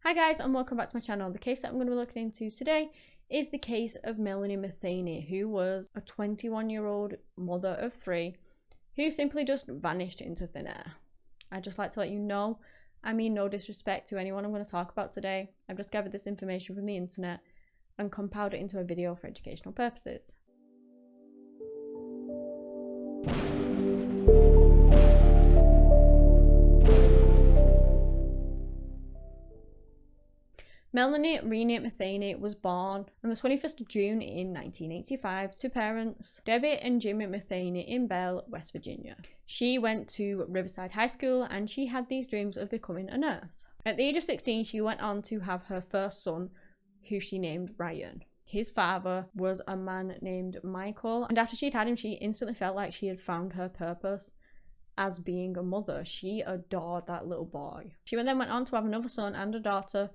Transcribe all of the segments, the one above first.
Hi guys, and welcome back to my channel. The case that I'm going to be looking into today is the case of Melanie Metheny, who was a 21-year-old mother of 3 who simply just vanished into thin air. I'd just like to let you know, I mean no disrespect to anyone I'm going to talk about today. I've just gathered this information from the internet and compiled it into a video for educational purposes. Melanie Metheny was born on the 21st of June in 1985 to parents Debbie and Jimmy Metheny in Belle, West Virginia. She went to Riverside High School and she had these dreams of becoming a nurse. At the age of 16, she went on to have her first son, who she named Ryan. His father was a man named Michael, and after she'd had him, she instantly felt like she had found her purpose as being a mother. She adored that little boy. She then went on to have another son and a daughter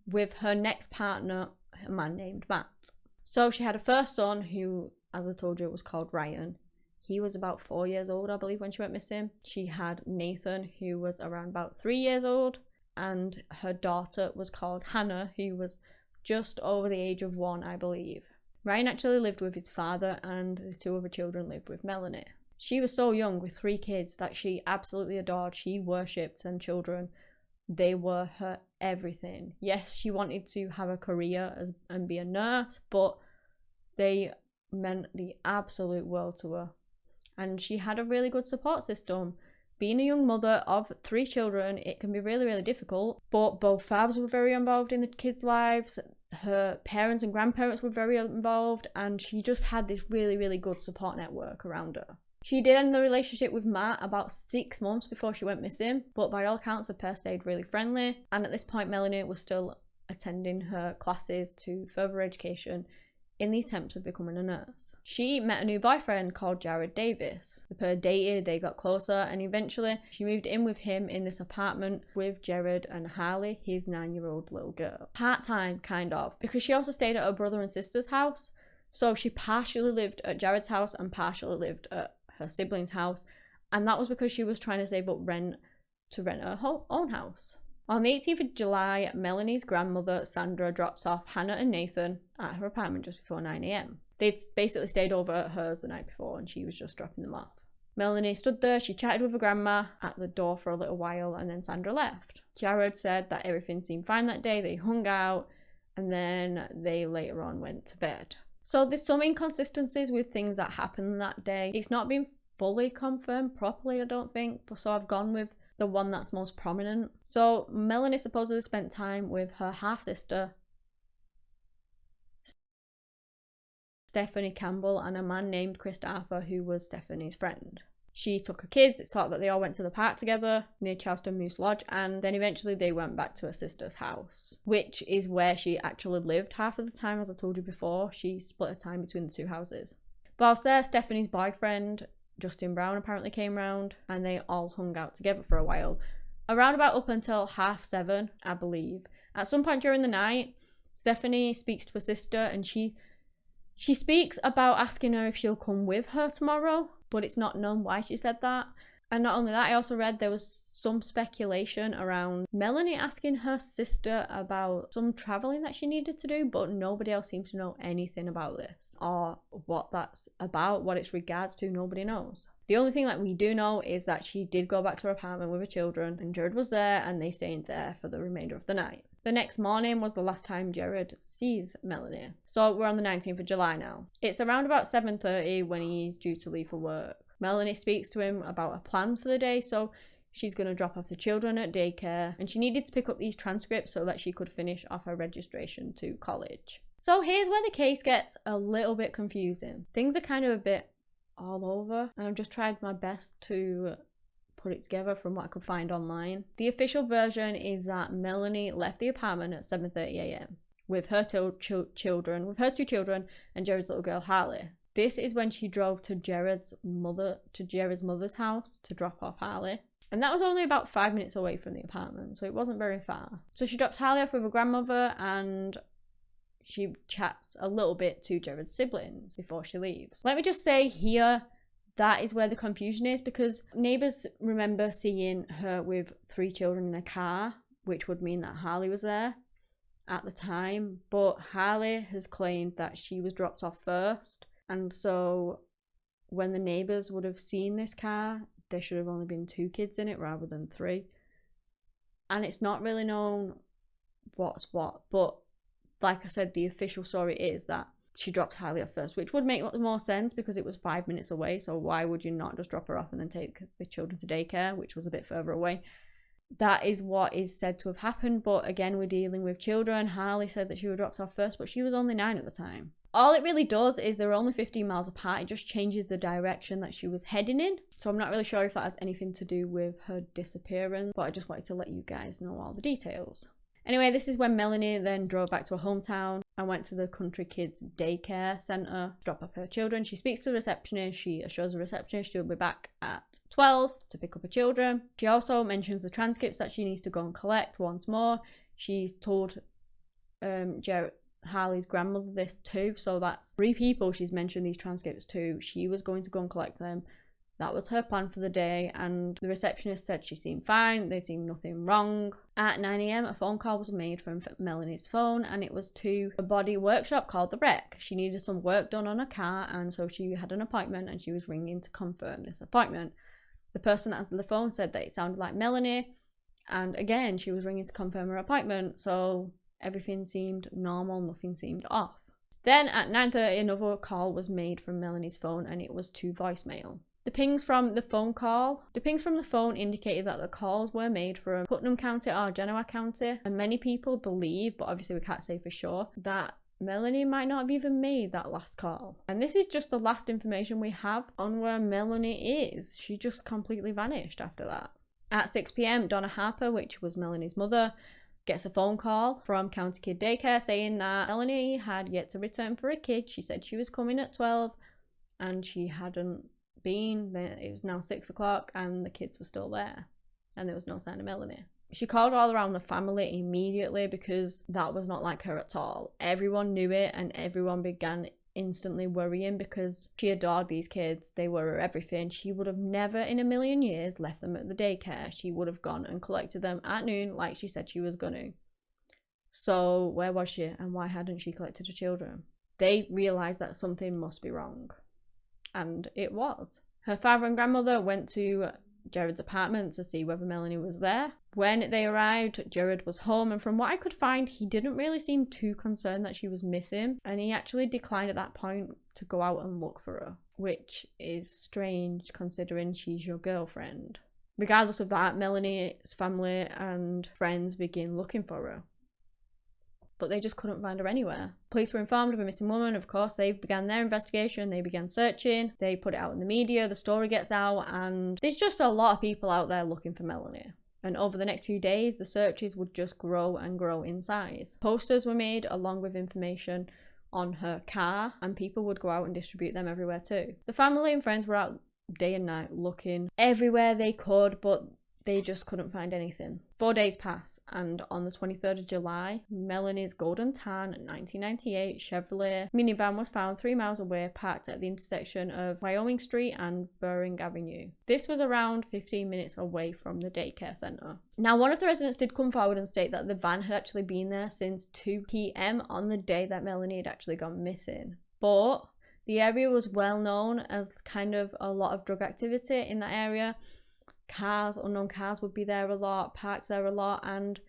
with her next partner, a man named Matt. So she had a first son who, as I told you, was called Ryan. He was about 4 years old, I believe, when she went missing. She had Nathan, who was around about 3 years old, and her daughter was called Hannah, who was just over the age of 1, I believe. Ryan actually lived with his father, and the 2 other children lived with Melanie. She was so young with 3 kids that she absolutely adored. She worshipped them children. They were her everything. Yes, she wanted to have a career and be a nurse, but they meant the absolute world to her. And she had a really good support system. Being a young mother of 3 children, it can be really, really difficult, but both fathers were very involved in the kids' lives. Her parents and grandparents were very involved, and she just had this really, really good support network around her. She did end the relationship with Matt about 6 months before she went missing, but by all accounts the pair stayed really friendly, and at this point Melanie was still attending her classes to further education in the attempts of becoming a nurse. She met a new boyfriend called Jared Davis. The pair dated, they got closer, and eventually she moved in with him in this apartment with Jared and Harley, his 9-year-old little girl. Part-time, kind of, because she also stayed at her brother and sister's house, so she partially lived at Jared's house and partially lived at her siblings' house, and that was because she was trying to save up rent to rent her own house. On the 18th of July, Melanie's grandmother Sandra dropped off Hannah and Nathan at her apartment just before 9 AM. They'd basically stayed over at hers the night before and she was just dropping them off. Melanie stood there, she chatted with her grandma at the door for a little while, and then Sandra left. Jared said that everything seemed fine that day, they hung out, and then they later on went to bed. So there's some inconsistencies with things that happened that day. It's not been fully confirmed properly, I don't think, so I've gone with the one that's most prominent. So Melanie supposedly spent time with her half-sister Stephanie Campbell and a man named Chris Arthur, who was Stephanie's friend. She took her kids, it's thought that they all went to the park together near Charleston Moose Lodge, and then eventually they went back to her sister's house, which is where she actually lived half of the time. As I told you before, she split her time between the 2 houses. Whilst there, Stephanie's boyfriend, Justin Brown, apparently came round, and they all hung out together for a while. Around about up until 7:30, I believe. At some point during the night, Stephanie speaks to her sister, and she speaks about asking her if she'll come with her tomorrow, but it's not known why she said that. And not only that, I also read there was some speculation around Melanie asking her sister about some traveling that she needed to do, but nobody else seems to know anything about this or what that's about, what it's regards to. Nobody knows. The only thing that we do know is that she did go back to her apartment with her children, and Jared was there, and they stayed there for the remainder of the night. The next morning was the last time Jared sees Melanie. So we're on the 19th of July now. It's around about 7:30 when he's due to leave for work. Melanie speaks to him about her plans for the day, so she's going to drop off the children at daycare, and she needed to pick up these transcripts so that she could finish off her registration to college. So here's where the case gets a little bit confusing. Things are kind of a bit all over, and I've just tried my best to put it together from what I could find online. The official version is that Melanie left the apartment at 7:30 AM with her 2 children and Jared's little girl Harley. This is when she drove to Jared's mother's house to drop off Harley. And that was only about 5 minutes away from the apartment, so it wasn't very far. So she drops Harley off with her grandmother, and she chats a little bit to Jared's siblings before she leaves. Let me just say here, that is where the confusion is, because neighbours remember seeing her with 3 children in a car which would mean that Harley was there at the time. But Harley has claimed that she was dropped off first, and so when the neighbours would have seen this car, there should have only been 2 kids in it rather than 3. And it's not really known what's what, but like I said, the official story is that she dropped Harley off first, which would make more sense because it was 5 minutes away. So why would you not just drop her off and then take the children to daycare, which was a bit further away? That is what is said to have happened. But again, we're dealing with children. Harley said that she was dropped off first, but she was only 9 at the time. All it really does is they're only 15 miles apart. It just changes the direction that she was heading in. So I'm not really sure if that has anything to do with her disappearance, but I just wanted to let you guys know all the details. Anyway, this is when Melanie then drove back to her hometown and went to the country kids daycare centre to drop off her children. She speaks to the receptionist. She assures the receptionist she'll be back at 12 to pick up her children. She also mentions the transcripts that she needs to go and collect once more. She's told Harley's grandmother this too, so that's 3 people she's mentioned these transcripts to. She was going to go and collect them. That was her plan for the day, and the receptionist said she seemed fine, there seemed nothing wrong. At 9 AM, a phone call was made from Melanie's phone, and it was to a body workshop called The Wreck. She needed some work done on her car, and so she had an appointment, and she was ringing to confirm this appointment. The person that answered the phone said that it sounded like Melanie, and again, she was ringing to confirm her appointment, so everything seemed normal, nothing seemed off. Then at 9:30, another call was made from Melanie's phone, and it was to voicemail. The pings from the phone indicated that the calls were made from Putnam County or Genoa County, and many people believe, but obviously we can't say for sure, that Melanie might not have even made that last call. And this is just the last information we have on where Melanie is. She just completely vanished after that. At 6 PM, Donna Harper, which was Melanie's mother, gets a phone call from County Kid Daycare saying that Melanie had yet to return for a kid. She said she was coming at 12 and she hadn't been. It was now 6 o'clock and the kids were still there and there was no sign of Melanie. She called all around the family immediately because that was not like her at all. Everyone knew it and everyone began instantly worrying because she adored these kids. They were her everything. She would have never in a million years left them at the daycare. She would have gone and collected them at noon like she said she was going to. So where was she and why hadn't she collected her children? They realised that something must be wrong. And it was. Her father and grandmother went to Jared's apartment to see whether Melanie was there. When they arrived, Jared was home, and from what I could find, he didn't really seem too concerned that she was missing, and he actually declined at that point to go out and look for her, which is strange considering she's your girlfriend. Regardless of that, Melanie's family and friends began looking for her, but they just couldn't find her anywhere. Police were informed of a missing woman. Of course, they began their investigation. They began searching. They put it out in the media. The story gets out, and there's just a lot of people out there looking for Melanie. And over the next few days, the searches would just grow and grow in size. Posters were made along with information on her car, and people would go out and distribute them everywhere too. The family and friends were out day and night looking everywhere they could, but they just couldn't find anything. 4 days pass, and on the 23rd of July, Melanie's golden tan 1998 Chevrolet minivan was found 3 miles away, parked at the intersection of Wyoming Street and Bering Avenue. This was around 15 minutes away from the daycare centre. Now, one of the residents did come forward and state that the van had actually been there since 2 PM on the day that Melanie had actually gone missing. But the area was well known as kind of a lot of drug activity in that area. Cars, unknown cars would be there a lot, parked there a lot, and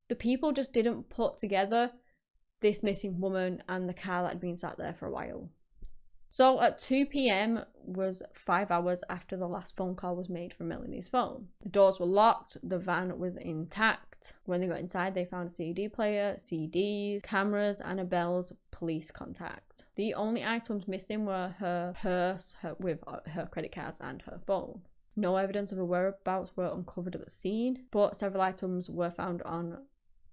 the people just didn't put together this missing woman and the car that had been sat there for a while. So at 2 PM was 5 hours after the last phone call was made from Melanie's phone. The doors were locked, the van was intact. When they got inside, they found a CD player, CDs, cameras, and a Bell's police contact. The only items missing were her purse with her credit cards and her phone. No evidence of her whereabouts were uncovered at the scene, but several items were found on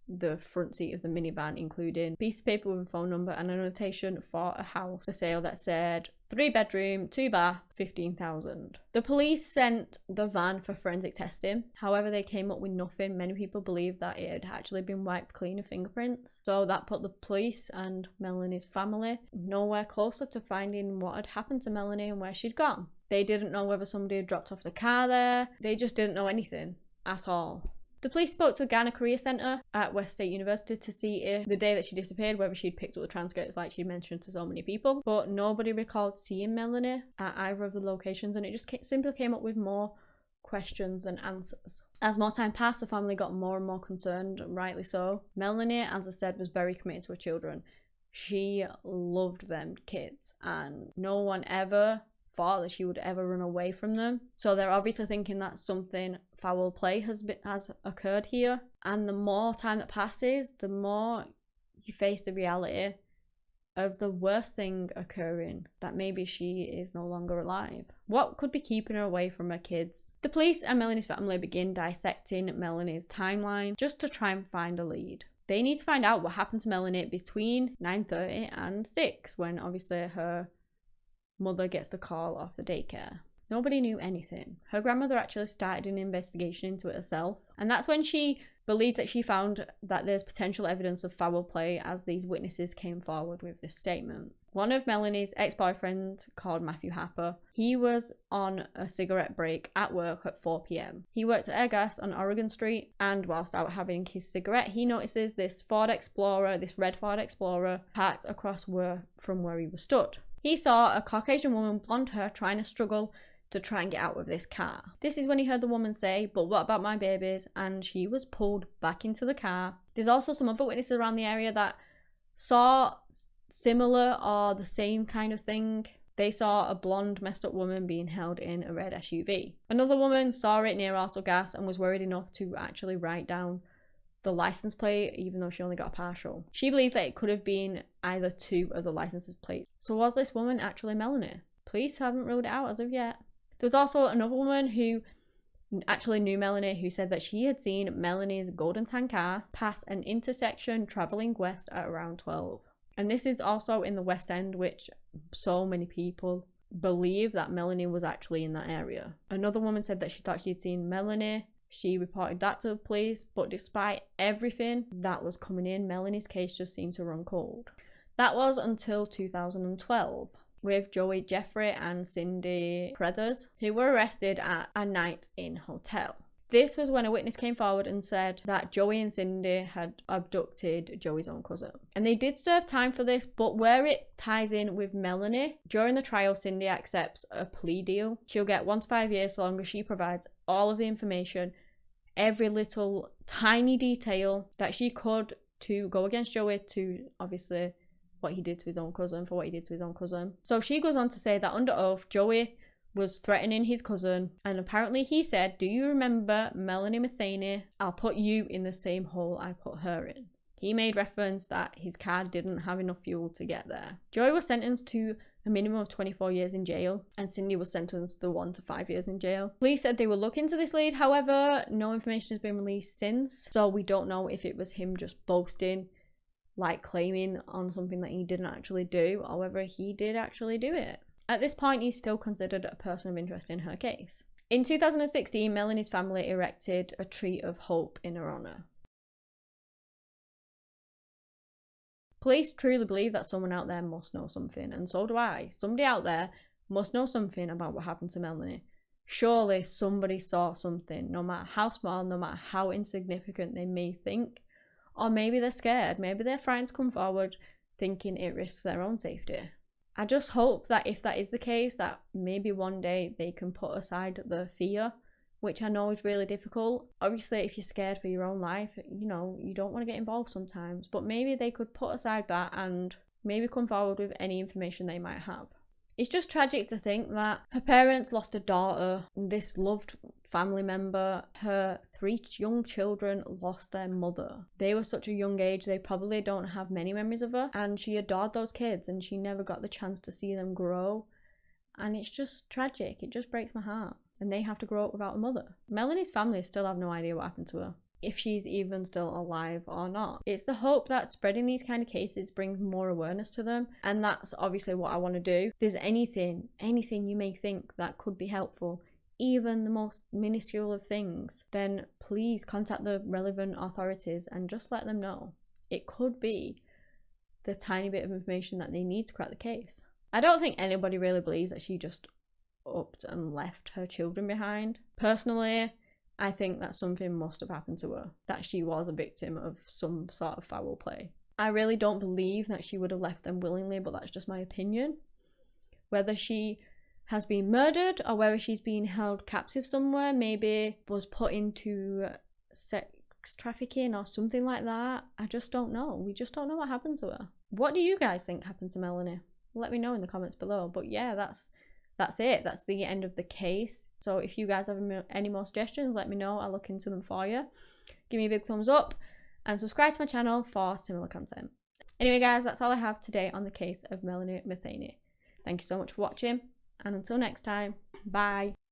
the front seat of the minivan, including a piece of paper with a phone number and a notation for a house for sale that said 3 bedroom, 2 bath, 15,000. The police sent the van for forensic testing. However, they came up with nothing. Many people believe that it had actually been wiped clean of fingerprints. So that put the police and Melanie's family nowhere closer to finding what had happened to Melanie and where she'd gone. They didn't know whether somebody had dropped off the car there. They just didn't know anything at all. The police spoke to the Ghana Career Centre at West State University to see if the day that she disappeared, whether she'd picked up the transcripts like she mentioned to so many people, but nobody recalled seeing Melanie at either of the locations, and it just simply came up with more questions than answers. As more time passed, the family got more and more concerned, rightly so. Melanie, as I said, was very committed to her children. She loved them kids, and no one ever thought that she would ever run away from them. So they're obviously thinking that something foul play has occurred here. And the more time that passes, the more you face the reality of the worst thing occurring, that maybe she is no longer alive. What could be keeping her away from her kids? The police and Melanie's family begin dissecting Melanie's timeline just to try and find a lead. They need to find out what happened to Melanie between 9:30 and 6, when obviously her mother gets the call off the daycare. Nobody knew anything. Her grandmother actually started an investigation into it herself, and that's when she believes that she found that there's potential evidence of foul play as these witnesses came forward with this statement. One of Melanie's ex-boyfriends, called Matthew Harper, he was on a cigarette break at work at 4 p.m. He worked at Airgas on Oregon Street, and whilst out having his cigarette, he notices this red Ford Explorer, parked across from where he was stood. He saw a Caucasian woman, blonde hair, trying to struggle to try and get out of this car. This is when he heard the woman say, "But what about my babies?" and she was pulled back into the car. There's also some other witnesses around the area that saw similar or the same kind of thing. They saw a blonde, messed up woman being held in a red SUV. Another woman saw it near Autogas and was worried enough to actually write down the license plate, even though she only got a partial. She believes that it could have been either two of the license plates. So was this woman actually Melanie? Police haven't ruled it out as of yet. There was also another woman who actually knew Melanie, who said that she had seen Melanie's golden tan car pass an intersection traveling west at around 12. And this is also in the West End, which so many people believe that Melanie was actually in that area. Another woman said that she thought she'd seen Melanie. She reported that to the police, but despite everything that was coming in, Melanie's case just seemed to run cold. That was until 2012, with Joey Jeffrey and Cindy Prethers, who were arrested at a night in hotel. This was when a witness came forward and said that Joey and Cindy had abducted Joey's own cousin. And they did serve time for this, but where it ties in with Melanie, during the trial, Cindy accepts a plea deal. She'll get 1 to 5 years so long as she provides all of the information, every little tiny detail that she could to go against Joey, to obviously what he did to his own cousin, for what he did to his own cousin. So she goes on to say that under oath, Joey was threatening his cousin, and apparently he said, "Do you remember Melanie Metheny? I'll put you in the same hole I put her in." He made reference that his car didn't have enough fuel to get there. Joey was sentenced to a minimum of 24 years in jail, and Cindy was sentenced to 1 to 5 years in jail. Police said they will look into this lead, however, no information has been released since, so we don't know if it was him just boasting, like claiming on something that he didn't actually do, or whether he did actually do it. At this point, he's still considered a person of interest in her case. In 2016, Melanie's family erected a tree of hope in her honour. Police truly believe that someone out there must know something, and so do I. Somebody out there must know something about what happened to Melanie. Surely somebody saw something, no matter how small, no matter how insignificant they may think. Or maybe they're scared, maybe their friends come forward thinking it risks their own safety. I just hope that if that is the case, that maybe one day they can put aside the fear, which I know is really difficult. Obviously, if you're scared for your own life, you know, you don't want to get involved sometimes, but maybe they could put aside that and maybe come forward with any information they might have. It's just tragic to think that her parents lost a daughter, this loved family member. Her 3 young children lost their mother. They were such a young age, they probably don't have many memories of her, and she adored those kids and she never got the chance to see them grow. And it's just tragic. It just breaks my heart. And they have to grow up without a mother. Melanie's family still have no idea what happened to her, if she's even still alive or not. It's the hope that spreading these kind of cases brings more awareness to them, and that's obviously what I want to do. If there's anything you may think that could be helpful, even the most minuscule of things, then please contact the relevant authorities and just let them know. It could be the tiny bit of information that they need to crack the case. I don't think anybody really believes that she just upped and left her children behind. Personally, I think that something must have happened to her, that she was a victim of some sort of foul play. I really don't believe that she would have left them willingly, but that's just my opinion. Whether she has been murdered or whether she's been held captive somewhere, maybe was put into sex trafficking or something like that, I just don't know. We just don't know what happened to her. What do you guys think happened to Melanie? Let me know in the comments below. But yeah, that's it. That's the end of the case. So if you guys have any more suggestions, let me know. I'll look into them for you. Give me a big thumbs up and subscribe to my channel for similar content. Anyway guys, that's all I have today on the case of Melanie Metheny. Thank you so much for watching, and until next time, bye.